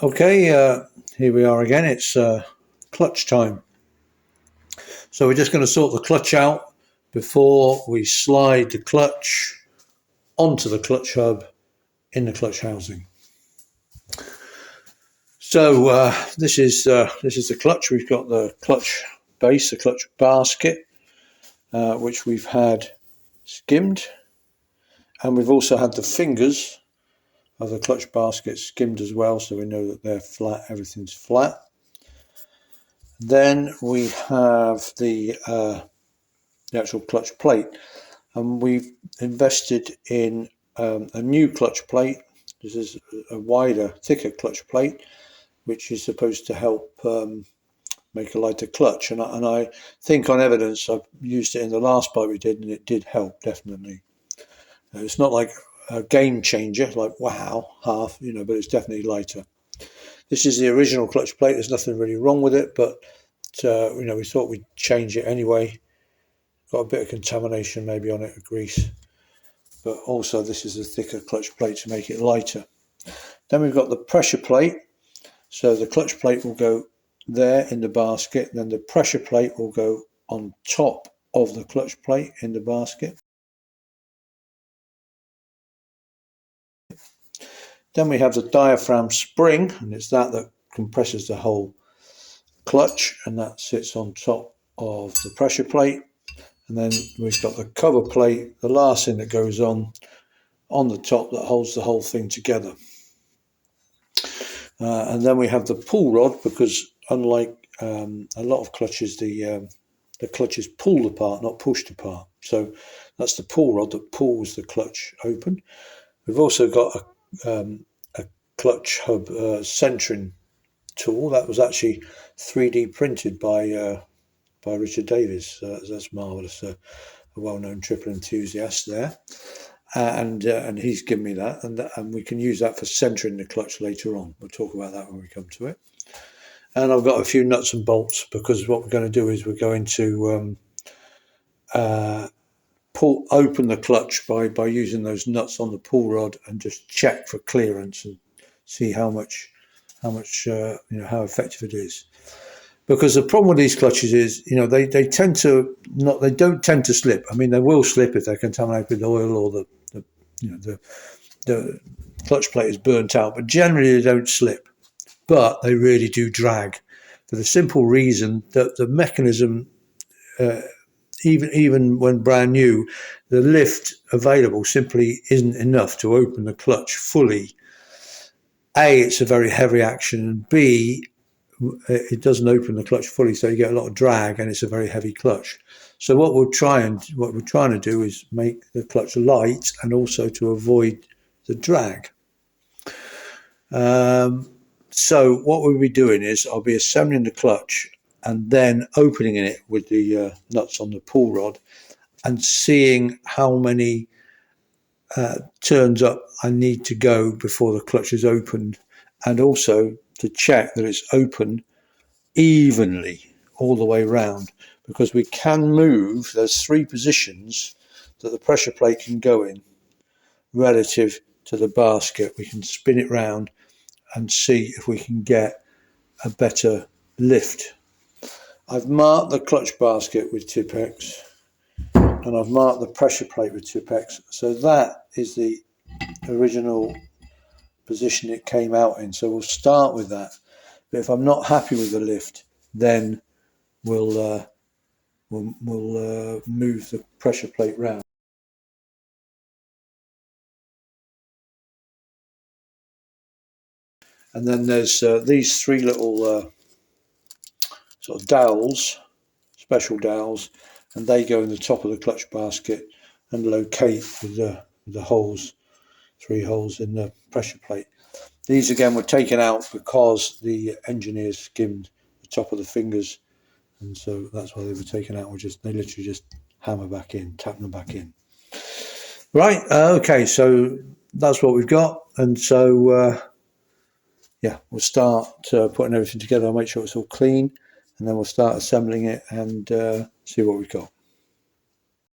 Okay, here we are again. It's clutch time. So we're just going to sort the clutch out before we slide the clutch onto the clutch hub in the clutch housing. So this is the clutch. We've got the clutch base, the clutch basket, which we've had skimmed, and we've also had the fingers of the clutch basket skimmed as well, so we know that they're flat, everything's flat. Then we have the actual clutch plate, and we've invested in a new clutch plate. This is a wider, thicker clutch plate, which is supposed to help make a lighter clutch. And I think on evidence, I've used it in the last bike we did, and it did help, definitely. It's not like a game changer, like wow, half, but it's definitely lighter. This is the original clutch plate. There's nothing really wrong with it, but we thought we'd change it anyway. Got a bit of contamination maybe on it, of grease, but also this is a thicker clutch plate to make it lighter. Then we've got the pressure plate. So the clutch plate will go there in the basket, then the pressure plate will go on top of the clutch plate in the basket. Then we have the diaphragm spring, and it's that compresses the whole clutch, and that sits on top of the pressure plate. And then we've got the cover plate, the last thing that goes on the top that holds the whole thing together. And then we have the pull rod, because unlike a lot of clutches, the clutch is pulled apart, not pushed apart. So that's the pull rod that pulls the clutch open. We've also got a clutch hub centering tool that was actually 3D printed by Richard Davies. That's marvellous. A well-known triple enthusiast there, and he's given me that, and we can use that for centering the clutch later on. We'll talk about that when we come to it. And I've got a few nuts and bolts, because what we're going to do is we're going to open the clutch by using those nuts on the pull rod, and just check for clearance and see how effective it is. Because the problem with these clutches is, they don't tend to slip. I mean, they will slip if they're contaminated with oil, or the clutch plate is burnt out, but generally they don't slip. But they really do drag, for the simple reason that the mechanism, even when brand new, the lift available simply isn't enough to open the clutch fully. A, it's a very heavy action, and B, it doesn't open the clutch fully, so you get a lot of drag, and it's a very heavy clutch. So what we're trying to do is make the clutch light, and also to avoid the drag. So what we'll be doing is I'll be assembling the clutch and then opening it with the nuts on the pull rod, and seeing how many turns up I need to go before the clutch is opened, and also to check that it's open evenly all the way round, because we can move. There's 3 positions that the pressure plate can go in relative to the basket. We can spin it round and see if we can get a better lift. I've marked the clutch basket with Tipp-Ex, and I've marked the pressure plate with Tipp-Ex. So that is the original position it came out in. So we'll start with that. But if I'm not happy with the lift, then we'll move the pressure plate round. And then there's these 3 little sort of dowels, special dowels, and they go in the top of the clutch basket and locate with the holes, 3 holes in the pressure plate. These again were taken out because the engineers skimmed the top of the fingers, and so that's why they were taken out. They literally just hammer back in, tap them back in. Right, okay, so that's what we've got, and so yeah, we'll start putting everything together. I'll make sure it's all clean, and then we'll start assembling it and see what we've got.